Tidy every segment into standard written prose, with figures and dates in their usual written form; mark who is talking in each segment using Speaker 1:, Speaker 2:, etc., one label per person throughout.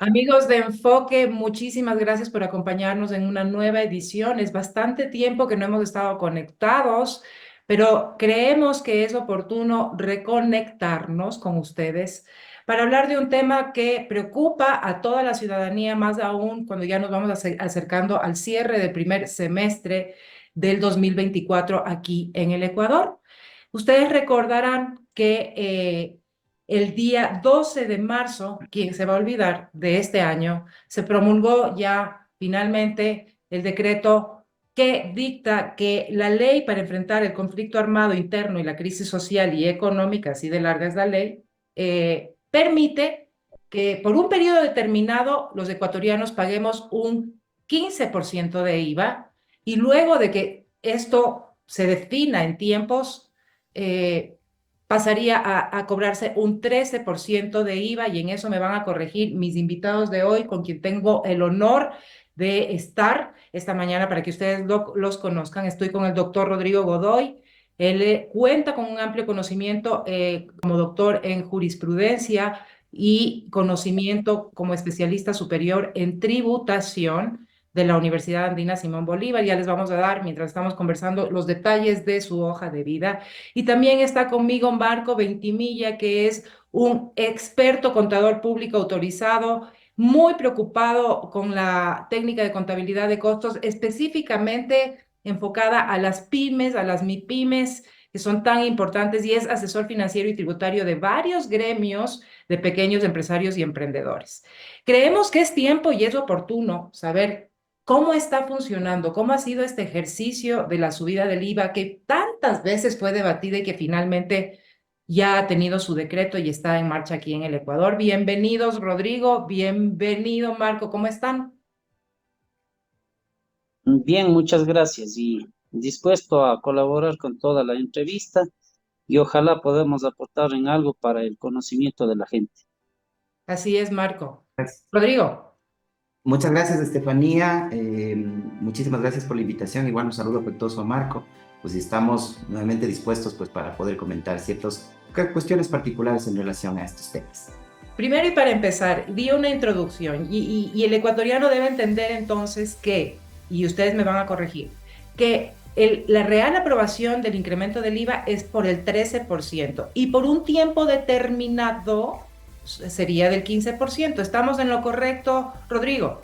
Speaker 1: Amigos de Enfoque, muchísimas gracias por acompañarnos en una nueva edición. Es bastante tiempo que no hemos estado conectados, pero creemos que es oportuno reconectarnos con ustedes para hablar de un tema que preocupa a toda la ciudadanía, más aún cuando ya nos vamos acercando al cierre del primer semestre del 2024 aquí en el Ecuador. Ustedes recordarán que el día 12 de marzo, ¿quién se va a olvidar de este año? Se promulgó ya finalmente el decreto que dicta que la ley para enfrentar el conflicto armado interno y la crisis social y económica, así de larga es la ley, permite que por un periodo determinado los ecuatorianos paguemos un 15% de IVA y luego de que esto se defina en tiempos, eh, pasaría a cobrarse un 13% de IVA y en eso me van a corregir mis invitados de hoy, con quien tengo el honor de estar esta mañana para que ustedes los conozcan. Estoy con el doctor Rodrigo Godoy. Él cuenta con un amplio conocimiento como doctor en jurisprudencia y conocimiento como especialista superior en tributación de la Universidad Andina Simón Bolívar. Ya les vamos a dar, mientras estamos conversando, los detalles de su hoja de vida. Y también está conmigo Marco Ventimilla, que es un experto contador público autorizado, muy preocupado con la técnica de contabilidad de costos, específicamente enfocada a las pymes, a las MIPYMES, que son tan importantes, y es asesor financiero y tributario de varios gremios de pequeños empresarios y emprendedores. Creemos que es tiempo y es oportuno saber cómo está funcionando, cómo ha sido este ejercicio de la subida del IVA que tantas veces fue debatida y que finalmente ya ha tenido su decreto y está en marcha aquí en el Ecuador. Bienvenidos, Rodrigo. Bienvenido, Marco. ¿Cómo están?
Speaker 2: Bien, muchas gracias y dispuesto a colaborar con toda la entrevista y ojalá podamos aportar en algo para el conocimiento de la gente.
Speaker 1: Así es, Marco.
Speaker 3: Gracias.
Speaker 1: Rodrigo.
Speaker 3: Muchas gracias, Estefanía. Muchísimas gracias por la invitación. Igual un saludo afectuoso a Marco. Pues estamos nuevamente dispuestos pues, para poder comentar ciertas cuestiones particulares en relación a estos temas.
Speaker 1: Primero y para empezar, di una introducción y el ecuatoriano debe entender entonces que, y ustedes me van a corregir, que la real aprobación del incremento del IVA es por el 13% y por un tiempo determinado sería del 15%. ¿Estamos en lo correcto, Rodrigo?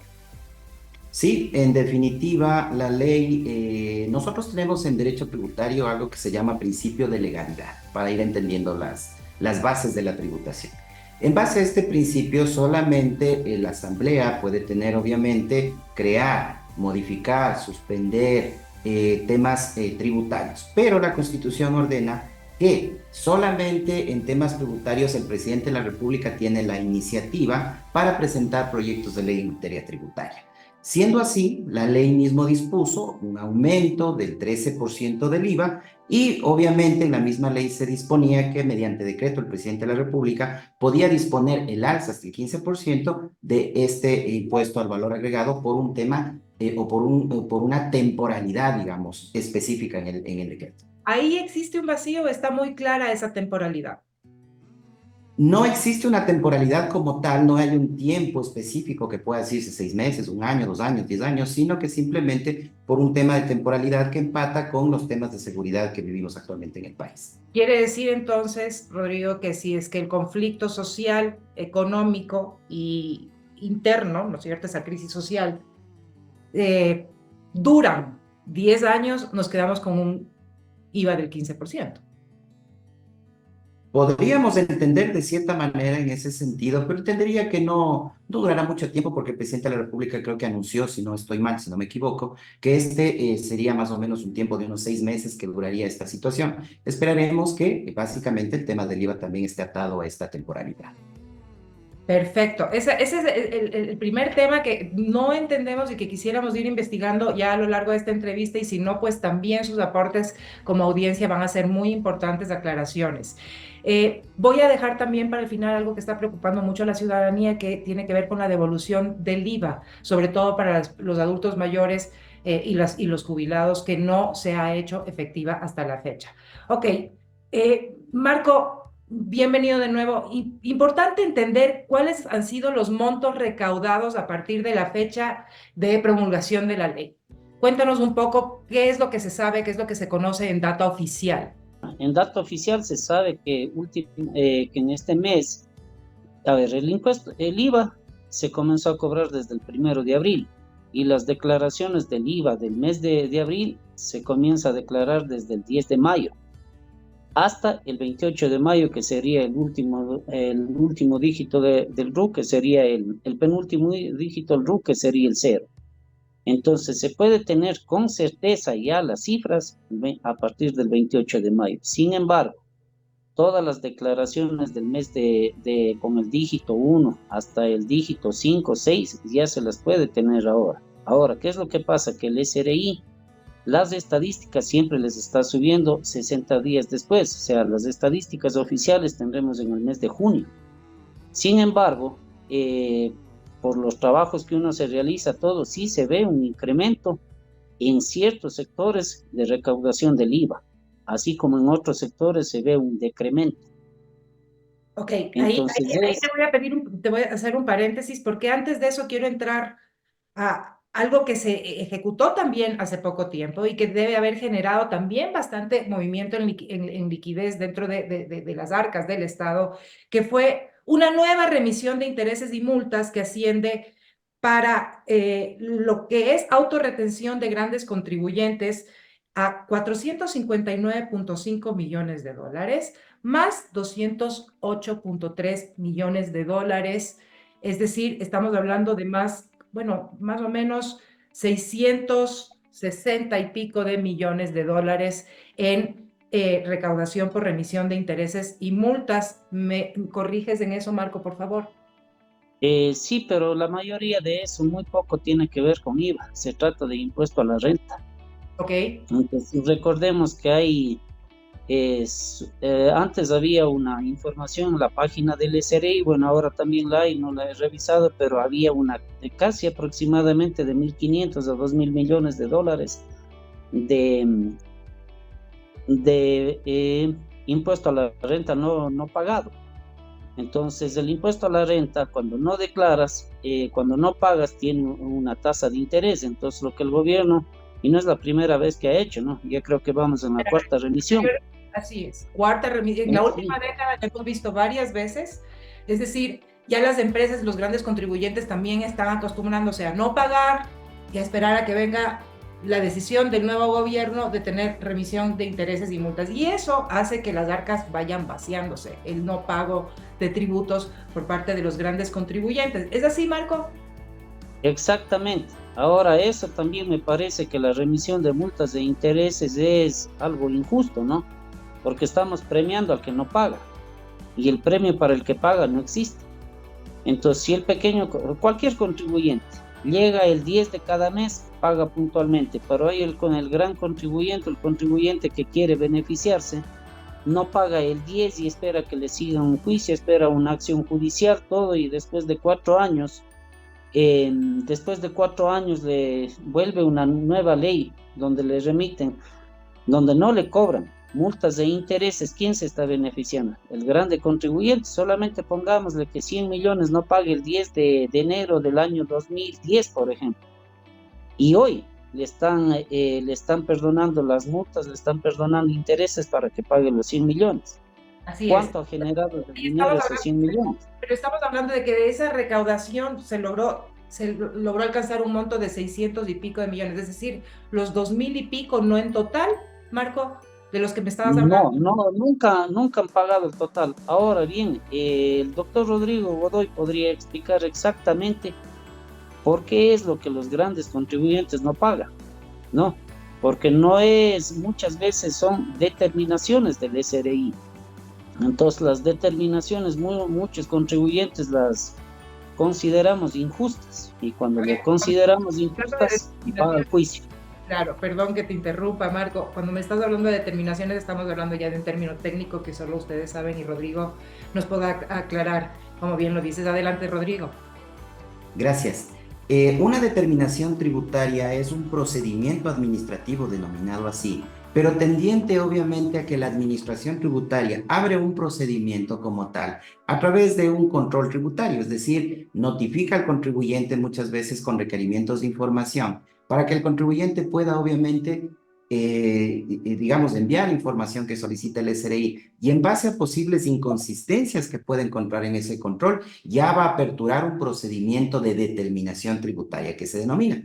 Speaker 3: Sí, en definitiva, la ley, nosotros tenemos en derecho tributario algo que se llama principio de legalidad, para ir entendiendo las bases de la tributación. En base a este principio, solamente la Asamblea puede tener, obviamente, crear, modificar, suspender temas tributarios, pero la Constitución ordena que solamente en temas tributarios el presidente de la República tiene la iniciativa para presentar proyectos de ley en materia tributaria. Siendo así, la ley mismo dispuso un aumento del 13% del IVA y obviamente en la misma ley se disponía que mediante decreto el presidente de la República podía disponer el alza hasta el 15% de este impuesto al valor agregado por un tema por una temporalidad, digamos, específica en el decreto.
Speaker 1: Ahí existe un vacío, está muy clara esa temporalidad.
Speaker 3: No existe una temporalidad como tal, no hay un tiempo específico que pueda decirse 6 meses, un año, 2 años, 10 años, sino que simplemente por un tema de temporalidad que empata con los temas de seguridad que vivimos actualmente en el país.
Speaker 1: Quiere decir entonces, Rodrigo, que si es que el conflicto social, económico y interno, ¿no es cierto?, esa crisis social, eh, duran 10 años, nos quedamos con un IVA del 15%.
Speaker 3: Podríamos entender de cierta manera en ese sentido, pero entendería que no durará mucho tiempo porque el presidente de la República creo que anunció, si no estoy mal, si no me equivoco, que sería más o menos un tiempo de unos 6 meses que duraría esta situación. Esperaremos que básicamente el tema del IVA también esté atado a esta temporalidad.
Speaker 1: Perfecto. Ese es el primer tema que no entendemos y que quisiéramos ir investigando ya a lo largo de esta entrevista y si no, pues también sus aportes como audiencia van a ser muy importantes aclaraciones. Voy a dejar también para el final algo que está preocupando mucho a la ciudadanía que tiene que ver con la devolución del IVA, sobre todo para los adultos mayores y los jubilados que no se ha hecho efectiva hasta la fecha. Ok, Marco. bienvenido de nuevo. Importante entender cuáles han sido los montos recaudados a partir de la fecha de promulgación de la ley. Cuéntanos un poco qué es lo que se sabe, qué es lo que se conoce en data oficial.
Speaker 2: En dato oficial se sabe que, que en este mes, a ver, el IVA se comenzó a cobrar desde el 1 de abril y las declaraciones del IVA del mes de abril se comienza a declarar desde el 10 de mayo hasta el 28 de mayo, que sería el último dígito del RUC, que sería el penúltimo dígito del RUC, que sería el 0. Entonces, se puede tener con certeza ya las cifras a partir del 28 de mayo. Sin embargo, todas las declaraciones del mes con el dígito 1 hasta el dígito 5, 6, ya se las puede tener ahora. Ahora, ¿qué es lo que pasa? Que el SRI, las estadísticas siempre les está subiendo 60 días después, o sea, las estadísticas oficiales tendremos en el mes de junio. Sin embargo, por los trabajos que uno se realiza, todo sí se ve un incremento en ciertos sectores de recaudación del IVA, así como en otros sectores se ve un decremento.
Speaker 1: Ok,
Speaker 2: Entonces,
Speaker 1: ahí te voy a hacer un paréntesis, porque antes de eso quiero entrar a algo que se ejecutó también hace poco tiempo y que debe haber generado también bastante movimiento en liquidez dentro de las arcas del Estado, que fue una nueva remisión de intereses y multas que asciende para lo que es autorretención de grandes contribuyentes a 459.5 millones de dólares, más 208.3 millones de dólares. Es decir, estamos hablando de más o menos 660 y pico de millones de dólares en recaudación por remisión de intereses y multas. ¿Me corriges en eso, Marco, por favor?
Speaker 2: Sí, pero la mayoría de eso muy poco tiene que ver con IVA, se trata de impuesto a la renta.
Speaker 1: Ok.
Speaker 2: Entonces, recordemos que antes había una información en la página del SRI, bueno, ahora también la hay, no la he revisado, pero había una de casi aproximadamente de 1.500 a 2.000 millones de dólares de impuesto a la renta no pagado. Entonces, el impuesto a la renta, cuando no declaras, cuando no pagas, tiene una tasa de interés. Entonces, lo que el gobierno, y no es la primera vez que ha hecho, ¿no? Ya creo que vamos en la cuarta remisión.
Speaker 1: Así es, cuarta remisión. En la última década ya hemos visto varias veces, es decir, ya las empresas, los grandes contribuyentes también están acostumbrándose a no pagar y a esperar a que venga la decisión del nuevo gobierno de tener remisión de intereses y multas. Y eso hace que las arcas vayan vaciándose, el no pago de tributos por parte de los grandes contribuyentes. ¿Es así, Marco?
Speaker 2: Exactamente. Ahora, eso también me parece que la remisión de multas de intereses es algo injusto, ¿no? Porque estamos premiando al que no paga y el premio para el que paga no existe. Entonces, si cualquier contribuyente llega el 10 de cada mes, paga puntualmente, pero hay con el gran contribuyente, el contribuyente que quiere beneficiarse, no paga el 10 y espera que le siga un juicio, espera una acción judicial, todo, y después de 4 años, le vuelve una nueva ley donde le remiten, donde no le cobran multas de intereses. ¿Quién se está beneficiando? El grande contribuyente. Solamente pongámosle que 100 millones no pague el 10 de enero del año 2010, por ejemplo. Y hoy le están perdonando las multas, le están perdonando intereses para que pague los 100 millones.
Speaker 1: Así
Speaker 2: ¿Cuánto ha generado el dinero esos 100 millones?
Speaker 1: Pero estamos hablando de que de esa recaudación se logró alcanzar un monto de 600 y pico de millones, es decir, los 2.000 y pico, no en total, Marco, de los que me estabas hablando.
Speaker 2: No, nunca han pagado el total. Ahora bien, el doctor Rodrigo Godoy podría explicar exactamente por qué es lo que los grandes contribuyentes no pagan, ¿no? Porque muchas veces son determinaciones del SRI. Entonces, las determinaciones, muchos contribuyentes las consideramos injustas, y cuando le consideramos injustas, va al juicio.
Speaker 1: Claro, perdón que te interrumpa, Marco. Cuando me estás hablando de determinaciones, estamos hablando ya de un término técnico que solo ustedes saben y Rodrigo nos podrá aclarar, como bien lo dices. Adelante, Rodrigo.
Speaker 3: Gracias. Una determinación tributaria es un procedimiento administrativo denominado así, pero tendiente obviamente a que la administración tributaria abre un procedimiento como tal a través de un control tributario, es decir, notifica al contribuyente muchas veces con requerimientos de información para que el contribuyente pueda obviamente, digamos, enviar información que solicita el SRI y en base a posibles inconsistencias que pueda encontrar en ese control, ya va a aperturar un procedimiento de determinación tributaria que se denomina.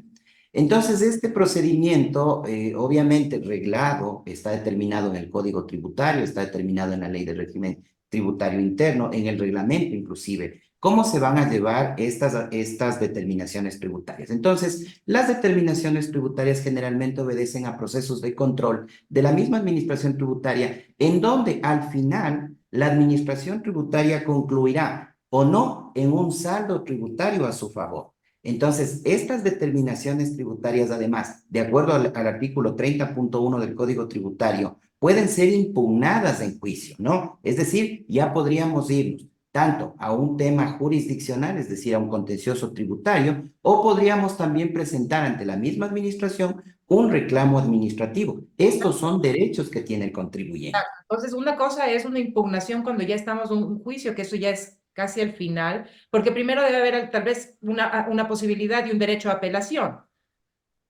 Speaker 3: Entonces, este procedimiento, obviamente reglado, está determinado en el Código Tributario, está determinado en la Ley de Régimen Tributario Interno, en el reglamento inclusive. ¿Cómo se van a llevar estas determinaciones tributarias? Entonces, las determinaciones tributarias generalmente obedecen a procesos de control de la misma administración tributaria, en donde al final la administración tributaria concluirá o no en un saldo tributario a su favor. Entonces, estas determinaciones tributarias, además, de acuerdo al artículo 30.1 del Código Tributario, pueden ser impugnadas en juicio, ¿no? Es decir, ya podríamos irnos tanto a un tema jurisdiccional, es decir, a un contencioso tributario, o podríamos también presentar ante la misma administración un reclamo administrativo. Estos son derechos que tiene el contribuyente.
Speaker 1: Entonces, una cosa es una impugnación cuando ya estamos en un juicio, que eso ya es casi al final, porque primero debe haber tal vez una posibilidad y un derecho a apelación.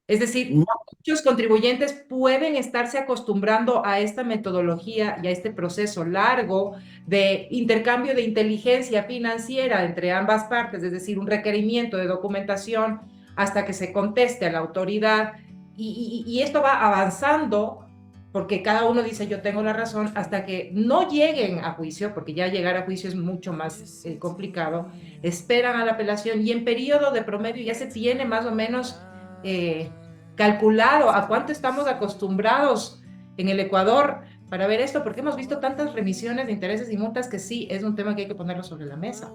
Speaker 1: Es decir,
Speaker 3: No,
Speaker 1: muchos contribuyentes pueden estarse acostumbrando a esta metodología y a este proceso largo de intercambio de inteligencia financiera entre ambas partes, es decir, un requerimiento de documentación hasta que se conteste a la autoridad y esto va avanzando porque cada uno dice yo tengo la razón hasta que no lleguen a juicio, porque ya llegar a juicio es mucho más complicado, esperan a la apelación y en periodo de promedio ya se tiene más o menos calculado a cuánto estamos acostumbrados en el Ecuador para ver esto, porque hemos visto tantas remisiones de intereses y multas que sí, es un tema que hay que ponerlo sobre la mesa.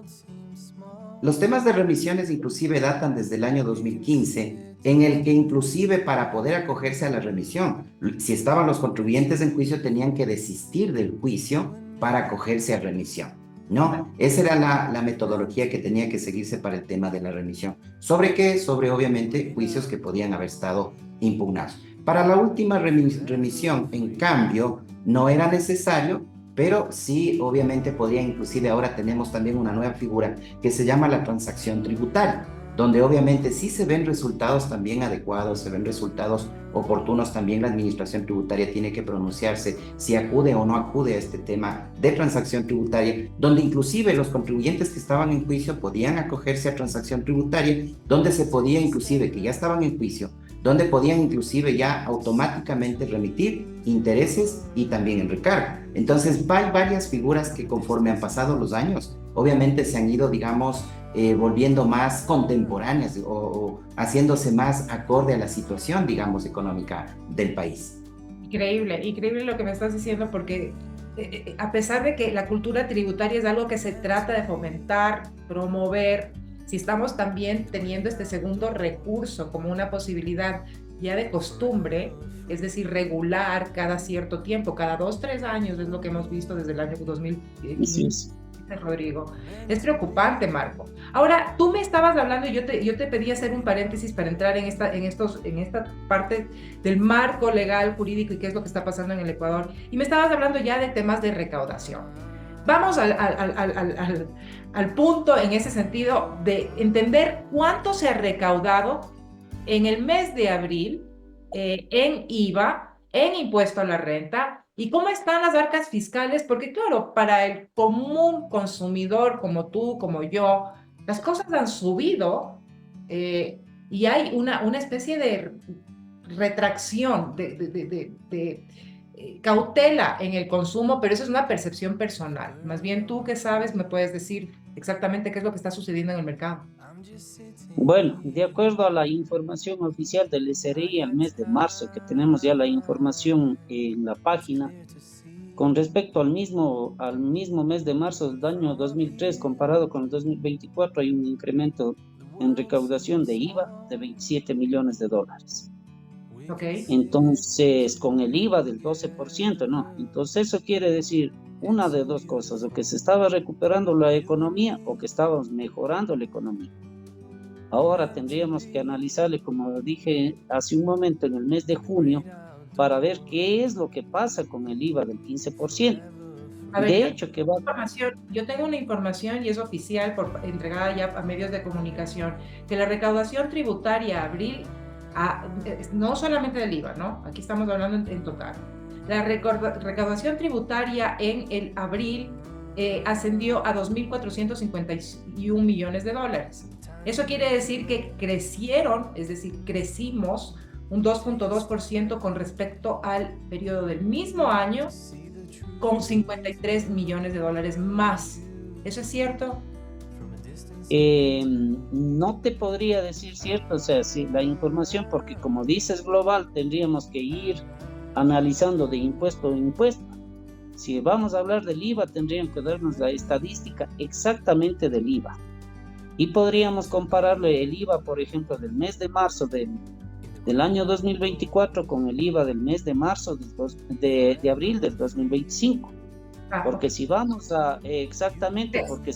Speaker 3: los temas de remisiones inclusive datan desde el año 2015, en el que inclusive para poder acogerse a la remisión, si estaban los contribuyentes en juicio, tenían que desistir del juicio para acogerse a remisión. No, esa era la metodología que tenía que seguirse para el tema de la remisión. ¿Sobre qué? Sobre obviamente juicios que podían haber estado impugnados. Para la última remisión, en cambio, no era necesario, pero sí, obviamente podría, inclusive ahora tenemos también una nueva figura que se llama la transacción tributaria, donde obviamente sí se ven resultados también adecuados, se ven resultados oportunos, también la administración tributaria tiene que pronunciarse si acude o no acude a este tema de transacción tributaria, donde inclusive los contribuyentes que estaban en juicio podían acogerse a transacción tributaria, donde se podía inclusive, que ya estaban en juicio, donde podían inclusive ya automáticamente remitir intereses y también el recargo. Entonces, hay varias figuras que conforme han pasado los años, obviamente se han ido, digamos, volviendo más contemporáneas o haciéndose más acorde a la situación, digamos, económica del país.
Speaker 1: Increíble, increíble lo que me estás diciendo porque a pesar de que la cultura tributaria es algo que se trata de fomentar, promover, si estamos también teniendo este segundo recurso como una posibilidad ya de costumbre, es decir, regular cada cierto tiempo, cada 2, 3 años, es lo que hemos visto desde el año 2015. Rodrigo, es preocupante, Marco. Ahora, tú me estabas hablando y yo te pedí hacer un paréntesis para entrar en esta parte del marco legal, jurídico y qué es lo que está pasando en el Ecuador. Y me estabas hablando ya de temas de recaudación. Vamos al punto en ese sentido de entender cuánto se ha recaudado en el mes de abril en IVA, en impuesto a la renta. ¿Y cómo están las arcas fiscales? Porque claro, para el común consumidor como tú, como yo, las cosas han subido y hay una especie de retracción, de cautela en el consumo, pero eso es una percepción personal. Más bien tú que sabes me puedes decir exactamente qué es lo que está sucediendo en el mercado.
Speaker 2: Bueno, de acuerdo a la información oficial del SRI al mes de marzo, que tenemos ya la información en la página, con respecto al mismo mes de marzo del año 2003 comparado con el 2024, hay un incremento en recaudación de IVA de 27 millones de dólares.
Speaker 1: Okay.
Speaker 2: Entonces, con el IVA del 12%, ¿no? Entonces eso quiere decir una de dos cosas, o que se estaba recuperando la economía o que estábamos mejorando la economía. Ahora tendríamos que analizarle, como dije hace un momento, en el mes de junio, para ver qué es lo que pasa con el IVA del 15%.
Speaker 1: A ver,
Speaker 2: De hecho, que va...
Speaker 1: yo tengo una información y es oficial, entregada ya a medios de comunicación, que la recaudación tributaria abril, no solamente del IVA, ¿no? Aquí estamos hablando en total. La recaudación tributaria en el abril ascendió a 2.451 millones de dólares. Eso quiere decir que crecieron, es decir, crecimos un 2.2% con respecto al periodo del mismo año, con 53 millones de dólares más. ¿Eso es cierto?
Speaker 2: No te podría decir cierto, o sea, si la información, porque como dices global, tendríamos que ir analizando de impuesto a impuesto. Si vamos a hablar del IVA, tendrían que darnos la estadística exactamente del IVA. Y podríamos compararle el IVA, por ejemplo, del mes de marzo del año 2024 con el IVA del mes de marzo de abril del 2025. Porque si vamos a, exactamente, porque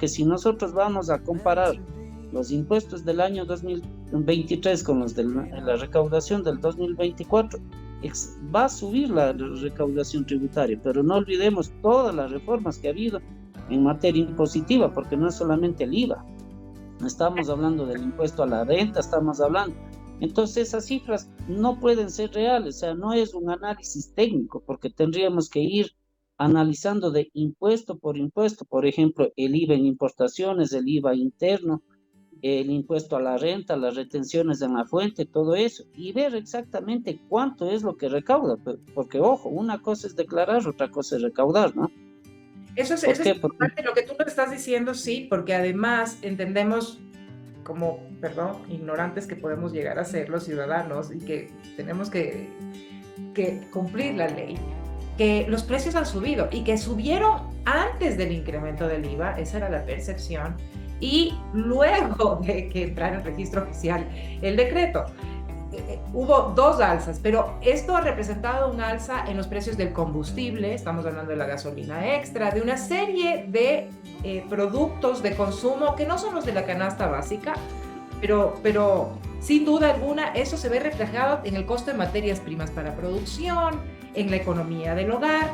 Speaker 2: si nosotros vamos a comparar los impuestos del año 2023 con los de la recaudación del 2024, va a subir la recaudación tributaria, pero no olvidemos todas las reformas que ha habido en materia impositiva, porque no es solamente el IVA, estamos hablando del impuesto a la renta, estamos hablando. Entonces esas cifras no pueden ser reales, o sea, no es un análisis técnico, porque tendríamos que ir analizando de impuesto, por ejemplo, el IVA en importaciones, el IVA interno, el impuesto a la renta, las retenciones en la fuente, todo eso, y ver exactamente cuánto es lo que recauda, porque ojo, una cosa es declarar, otra cosa es recaudar, ¿no?
Speaker 1: Eso es importante, lo que tú nos estás diciendo, sí, porque además entendemos como, perdón, ignorantes que podemos llegar a ser los ciudadanos y que tenemos que cumplir la ley, que los precios han subido y que subieron antes del incremento del IVA, esa era la percepción, y luego de que entrara en registro oficial el decreto. Hubo dos alzas, pero esto ha representado un alza en los precios del combustible, estamos hablando de la gasolina extra, de una serie de productos de consumo que no son los de la canasta básica, pero sin duda alguna eso se ve reflejado en el costo de materias primas para producción, en la economía del hogar.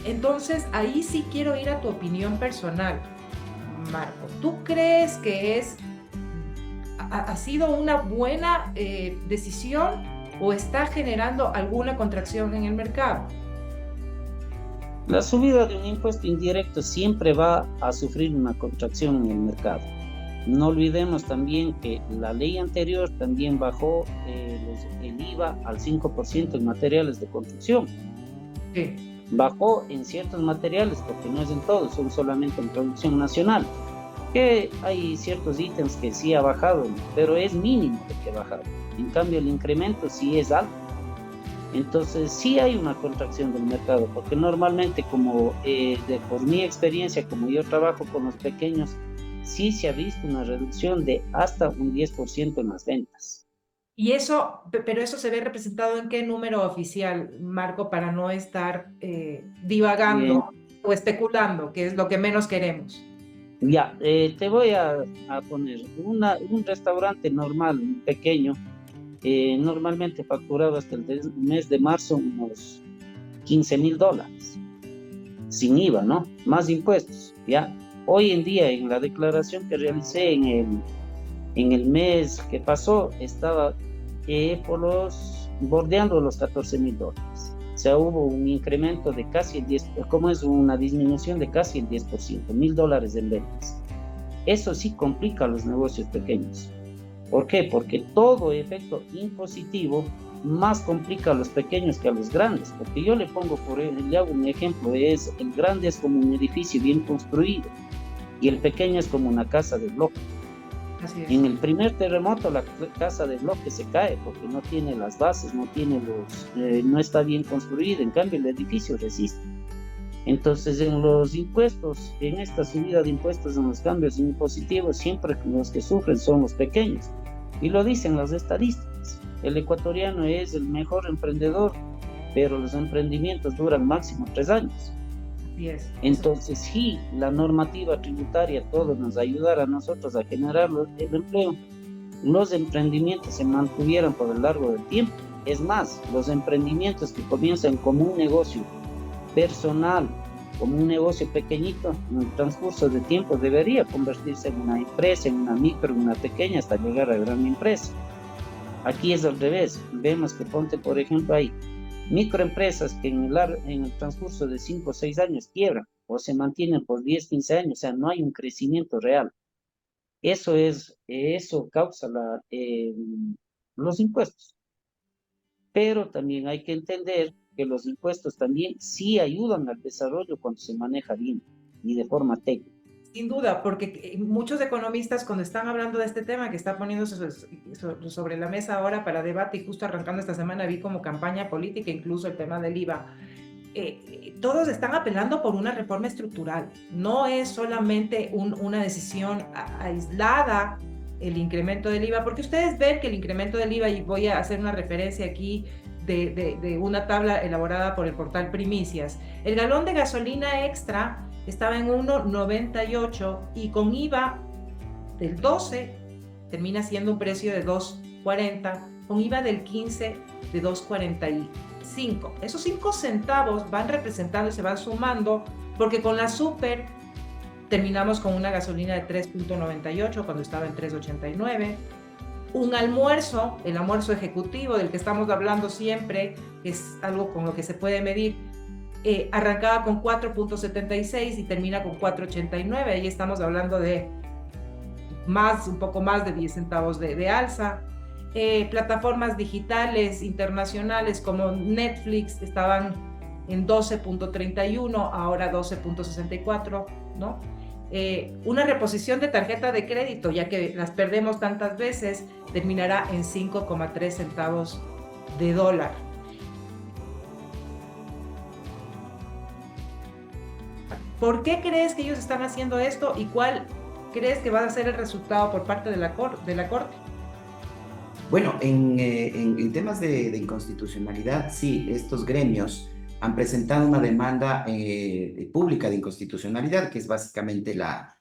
Speaker 1: Entonces ahí sí quiero ir a tu opinión personal, Marco. ¿Tú crees que ha sido una buena decisión o está generando alguna contracción en el mercado?
Speaker 2: La subida de un impuesto indirecto siempre va a sufrir una contracción en el mercado. No olvidemos también que la ley anterior también bajó el IVA al 5% en materiales de construcción.
Speaker 1: Sí.
Speaker 2: Bajó en ciertos materiales, porque no es en todos, son solamente en producción nacional. Que hay ciertos ítems que sí ha bajado, pero es mínimo lo que ha bajado. En cambio, el incremento sí es alto. Entonces, sí hay una contracción del mercado, porque normalmente, como por mi experiencia, como yo trabajo con los pequeños, sí se ha visto una reducción de hasta un 10% en las ventas.
Speaker 1: Y eso, pero eso se ve representado en qué número oficial, Marco, para no estar divagando o especulando, que es lo que menos queremos.
Speaker 2: Ya, te voy a poner un restaurante normal, pequeño, normalmente facturaba hasta el mes de marzo unos $15,000, sin IVA, ¿no? Más impuestos, ¿ya? Hoy en día, en la declaración que realicé en el mes que pasó, estaba bordeando los $14,000. O sea, hubo un incremento de casi el 10%, como es una disminución de casi el 10%, $1,000 en ventas. Eso sí complica a los negocios pequeños. ¿Por qué? Porque todo efecto impositivo más complica a los pequeños que a los grandes. Porque yo le hago un ejemplo, el grande es como un edificio bien construido y el pequeño es como una casa de bloque.
Speaker 1: Así es.
Speaker 2: En el primer terremoto la casa de bloque se cae porque no tiene las bases, no está bien construida, en cambio el edificio resiste. Entonces en los impuestos, en esta subida de impuestos, en los cambios impositivos, siempre los que sufren son los pequeños. Y lo dicen las estadísticas. El ecuatoriano es el mejor emprendedor, pero los emprendimientos duran máximo 3 años.
Speaker 1: Yes.
Speaker 2: Entonces, sí, la normativa tributaria, todo nos ayudará a nosotros a generar el empleo, los emprendimientos se mantuvieran por el largo del tiempo. Es más, los emprendimientos que comienzan como un negocio personal, como un negocio pequeñito, en el transcurso de tiempo debería convertirse en una empresa, en una micro, en una pequeña, hasta llegar a gran empresa. Aquí es al revés. Vemos que ponte, por ejemplo, hay microempresas que en el transcurso de 5 o 6 años quiebran o se mantienen por 10, 15 años, o sea, no hay un crecimiento real. Eso causa los impuestos. Pero también hay que entender que los impuestos también sí ayudan al desarrollo cuando se maneja bien y de forma técnica.
Speaker 1: Sin duda, porque muchos economistas cuando están hablando de este tema que está poniéndose sobre la mesa ahora para debate, y justo arrancando esta semana vi como campaña política incluso el tema del IVA, todos están apelando por una reforma estructural. No es solamente una decisión aislada el incremento del IVA, porque ustedes ven que el incremento del IVA, y voy a hacer una referencia aquí de una tabla elaborada por el portal Primicias, el galón de gasolina extra estaba en 1.98 y con IVA del 12 termina siendo un precio de 2.40, con IVA del 15 de 2.45. Esos 5 centavos van representando y se van sumando, porque con la super terminamos con una gasolina de 3.98 cuando estaba en 3.89. Un almuerzo, el almuerzo ejecutivo del que estamos hablando siempre, que es algo con lo que se puede medir, arrancaba con 4.76 y termina con 4.89. Ahí estamos hablando de un poco más de 10 centavos de alza. Plataformas digitales internacionales como Netflix estaban en 12.31, ahora 12.64, ¿no? Una reposición de tarjeta de crédito, ya que las perdemos tantas veces, terminará en 5,3 centavos de dólar. ¿Por qué crees que ellos están haciendo esto y cuál crees que va a ser el resultado por parte de la Corte?
Speaker 3: Bueno, en temas de inconstitucionalidad, sí, estos gremios han presentado una demanda pública de inconstitucionalidad, que es básicamente la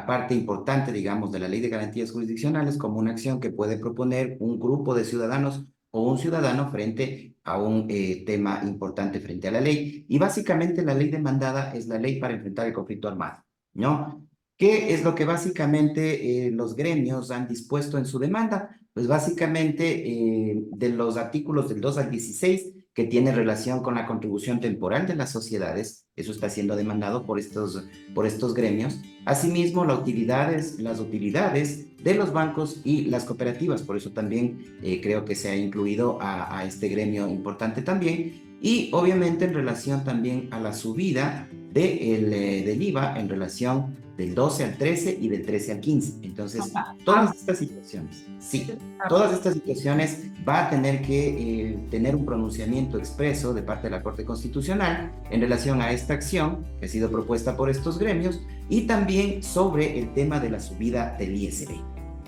Speaker 3: parte importante, digamos, de la Ley de Garantías Jurisdiccionales, como una acción que puede proponer un grupo de ciudadanos o un ciudadano frente a un tema importante frente a la ley. Y básicamente la ley demandada es la ley para enfrentar el conflicto armado, ¿no? ¿Qué es lo que básicamente los gremios han dispuesto en su demanda? Pues básicamente de los artículos del 2 al 16, que tiene relación con la contribución temporal de las sociedades, eso está siendo demandado por estos gremios. Asimismo, las utilidades de los bancos y las cooperativas, por eso también creo que se ha incluido a este gremio importante también. Y obviamente en relación también a la subida del IVA en relación del 12 al 13 y del 13 al 15. Entonces, todas estas situaciones, sí, todas estas situaciones va a tener que tener un pronunciamiento expreso de parte de la Corte Constitucional en relación a esta acción que ha sido propuesta por estos gremios y también sobre el tema de la subida del ISB.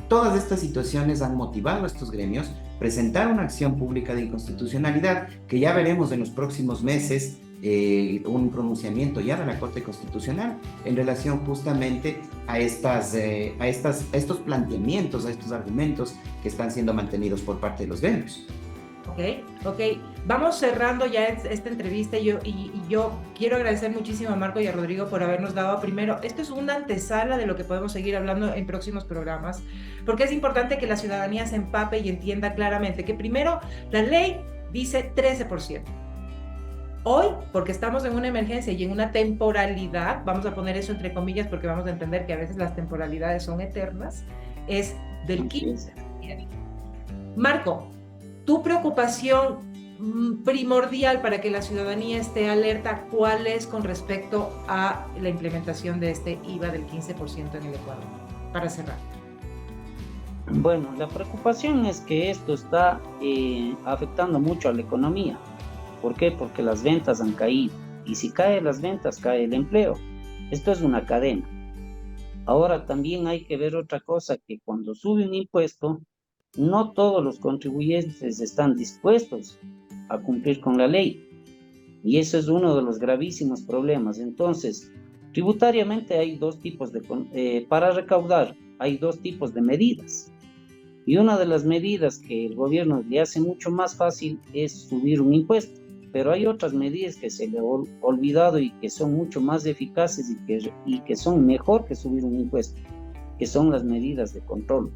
Speaker 3: Todas estas situaciones han motivado a estos gremios a presentar una acción pública de inconstitucionalidad que ya veremos en los próximos meses, un pronunciamiento ya de la Corte Constitucional en relación justamente a estos planteamientos, a estos argumentos que están siendo mantenidos por parte de los gremios.
Speaker 1: Ok. Vamos cerrando ya esta entrevista y yo quiero agradecer muchísimo a Marco y a Rodrigo por habernos dado primero. Esto es una antesala de lo que podemos seguir hablando en próximos programas, porque es importante que la ciudadanía se empape y entienda claramente que primero la ley dice 13%. Hoy, porque estamos en una emergencia y en una temporalidad, vamos a poner eso entre comillas porque vamos a entender que a veces las temporalidades son eternas, es del 15%. Marco, tu preocupación primordial para que la ciudadanía esté alerta, ¿cuál es con respecto a la implementación de este IVA del 15% en el Ecuador? Para cerrar.
Speaker 2: Bueno, la preocupación es que esto está afectando mucho a la economía. ¿Por qué? Porque las ventas han caído. Y si caen las ventas, cae el empleo. Esto es una cadena. Ahora también hay que ver otra cosa, que cuando sube un impuesto, no todos los contribuyentes están dispuestos a cumplir con la ley. Y eso es uno de los gravísimos problemas. Entonces, tributariamente hay dos tipos para recaudar, hay dos tipos de medidas. Y una de las medidas que el gobierno le hace mucho más fácil es subir un impuesto, pero hay otras medidas que se le ha olvidado y que son mucho más eficaces y que son mejor que subir un impuesto, que son las medidas de control.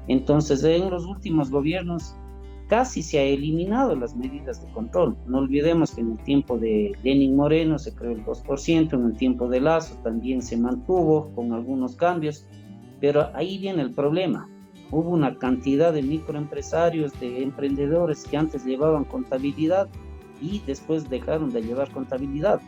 Speaker 2: Entonces, en los últimos gobiernos casi se ha eliminado las medidas de control. No olvidemos que en el tiempo de Lenín Moreno se creó el 2%, en el tiempo de Lazo también se mantuvo con algunos cambios, pero ahí viene el problema. Hubo una cantidad de microempresarios, de emprendedores que antes llevaban contabilidad y después dejaron de llevar contabilidad.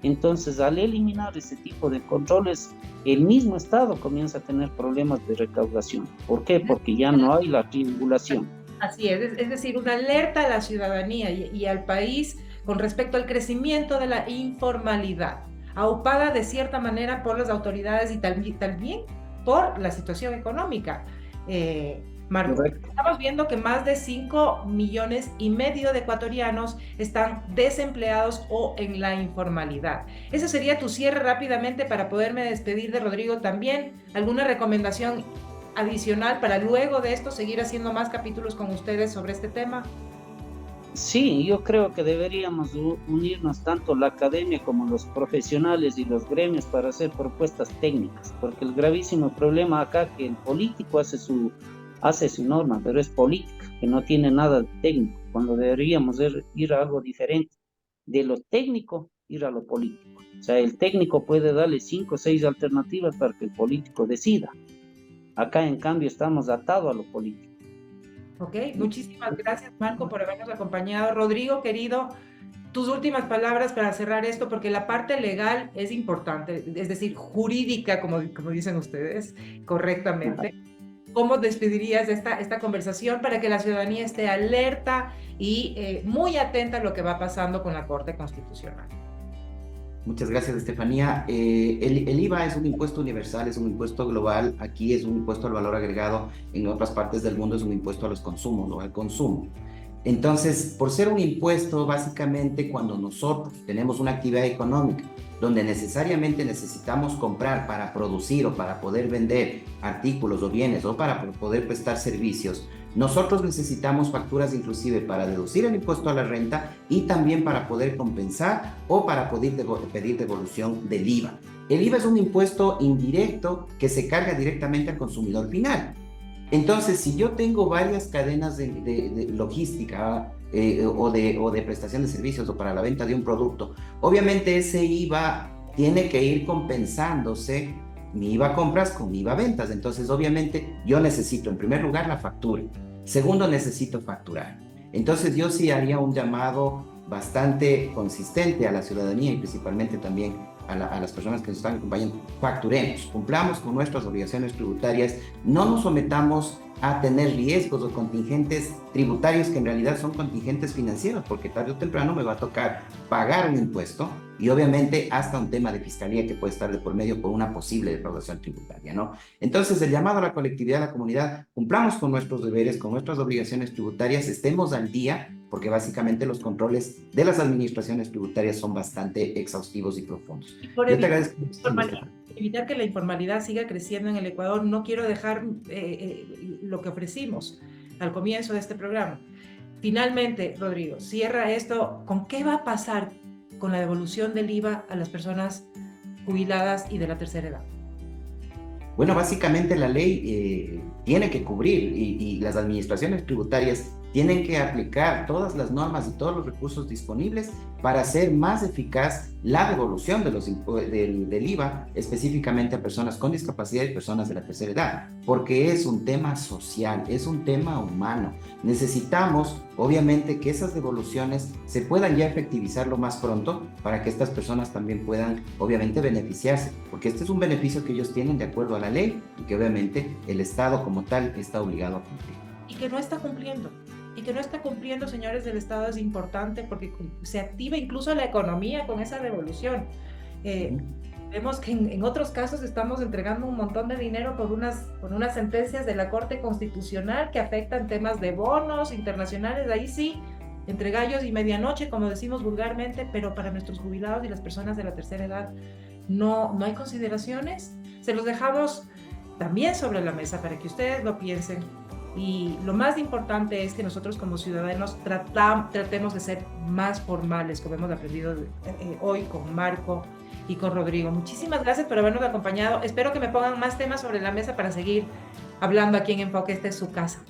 Speaker 2: Entonces, al eliminar ese tipo de controles, el mismo Estado comienza a tener problemas de recaudación. ¿Por qué? Porque ya no hay la triangulación.
Speaker 1: Así es decir, una alerta a la ciudadanía y al país con respecto al crecimiento de la informalidad, aupada de cierta manera por las autoridades y también por la situación económica. Marco,
Speaker 2: Correcto.
Speaker 1: estamos viendo que más de 5,5 millones de ecuatorianos están desempleados o en la informalidad. Ese sería tu cierre rápidamente para poderme despedir de Rodrigo también. ¿Alguna recomendación adicional para luego de esto seguir haciendo más capítulos con ustedes sobre este tema?
Speaker 2: Sí, yo creo que deberíamos unirnos tanto la academia como los profesionales y los gremios para hacer propuestas técnicas, porque el gravísimo problema acá es que el político hace su norma, pero es política, que no tiene nada de técnico, cuando deberíamos ir a algo diferente, de lo técnico ir a lo político. O sea, el técnico puede darle 5 o 6 alternativas para que el político decida. Acá, en cambio, estamos atados a lo político.
Speaker 1: Ok, muchísimas gracias, Marco, por habernos acompañado. Rodrigo, querido, tus últimas palabras para cerrar esto, porque la parte legal es importante, es decir, jurídica, como dicen ustedes, correctamente. ¿Cómo despedirías esta conversación para que la ciudadanía esté alerta y muy atenta a lo que va pasando con la Corte Constitucional?
Speaker 3: Muchas gracias, Estefanía. El IVA es un impuesto universal, es un impuesto global. Aquí es un impuesto al valor agregado. En otras partes del mundo es un impuesto a los consumos o al consumo. Entonces, por ser un impuesto, básicamente cuando nosotros tenemos una actividad económica donde necesariamente necesitamos comprar para producir o para poder vender artículos o bienes o para poder prestar servicios, nosotros necesitamos facturas inclusive para deducir el impuesto a la renta y también para poder compensar o para poder pedir devolución del IVA. El IVA es un impuesto indirecto que se carga directamente al consumidor final. Entonces, si yo tengo varias cadenas de logística o de prestación de servicios o para la venta de un producto, obviamente ese IVA tiene que ir compensándose mi IVA compras con mi IVA ventas. Entonces, obviamente, yo necesito, en primer lugar, la factura. Segundo, necesito facturar. Entonces, yo sí haría un llamado bastante consistente a la ciudadanía y principalmente también a las personas que nos están acompañando. Facturemos, cumplamos con nuestras obligaciones tributarias, no nos sometamos a tener riesgos o contingentes tributarios que en realidad son contingentes financieros, porque tarde o temprano me va a tocar pagar un impuesto y obviamente hasta un tema de fiscalía que puede estar de por medio por una posible defraudación tributaria, ¿no? Entonces, el llamado a la colectividad, a la comunidad, cumplamos con nuestros deberes, con nuestras obligaciones tributarias, estemos al día, porque básicamente los controles de las administraciones tributarias son bastante exhaustivos y profundos.
Speaker 1: Por evitar que la informalidad siga creciendo en el Ecuador, no quiero dejar lo que ofrecimos al comienzo de este programa. Finalmente, Rodrigo, cierra esto. ¿Con qué va a pasar con la devolución del IVA a las personas jubiladas y de la tercera edad?
Speaker 3: Bueno, básicamente la ley tiene que cubrir y las administraciones tributarias tienen que aplicar todas las normas y todos los recursos disponibles para hacer más eficaz la devolución del IVA, específicamente a personas con discapacidad y personas de la tercera edad, porque es un tema social, es un tema humano. Necesitamos, obviamente, que esas devoluciones se puedan ya efectivizar lo más pronto para que estas personas también puedan, obviamente, beneficiarse, porque este es un beneficio que ellos tienen de acuerdo a la ley y que obviamente el Estado como tal está obligado a cumplir.
Speaker 1: Y que no está cumpliendo. Y que no está cumpliendo, señores del Estado, es importante porque se activa incluso la economía con esa devolución. Vemos que en otros casos estamos entregando un montón de dinero por unas sentencias de la Corte Constitucional que afectan temas de bonos internacionales, ahí sí, entre gallos y medianoche, como decimos vulgarmente, pero para nuestros jubilados y las personas de la tercera edad no hay consideraciones. Se los dejamos también sobre la mesa para que ustedes lo piensen. Y lo más importante es que nosotros como ciudadanos tratemos de ser más formales, como hemos aprendido hoy con Marco y con Rodrigo. Muchísimas gracias por habernos acompañado. Espero que me pongan más temas sobre la mesa para seguir hablando aquí en Enfoque. Esta es su casa.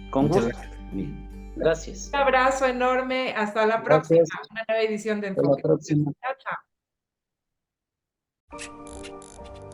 Speaker 2: Con
Speaker 3: Muchas
Speaker 2: gusto.
Speaker 3: gracias.
Speaker 2: Gracias.
Speaker 1: Un abrazo enorme. Hasta la próxima.
Speaker 2: Gracias.
Speaker 1: Una nueva edición de
Speaker 2: Hasta la
Speaker 1: Enfoque.
Speaker 2: próxima.
Speaker 1: Chao, chao.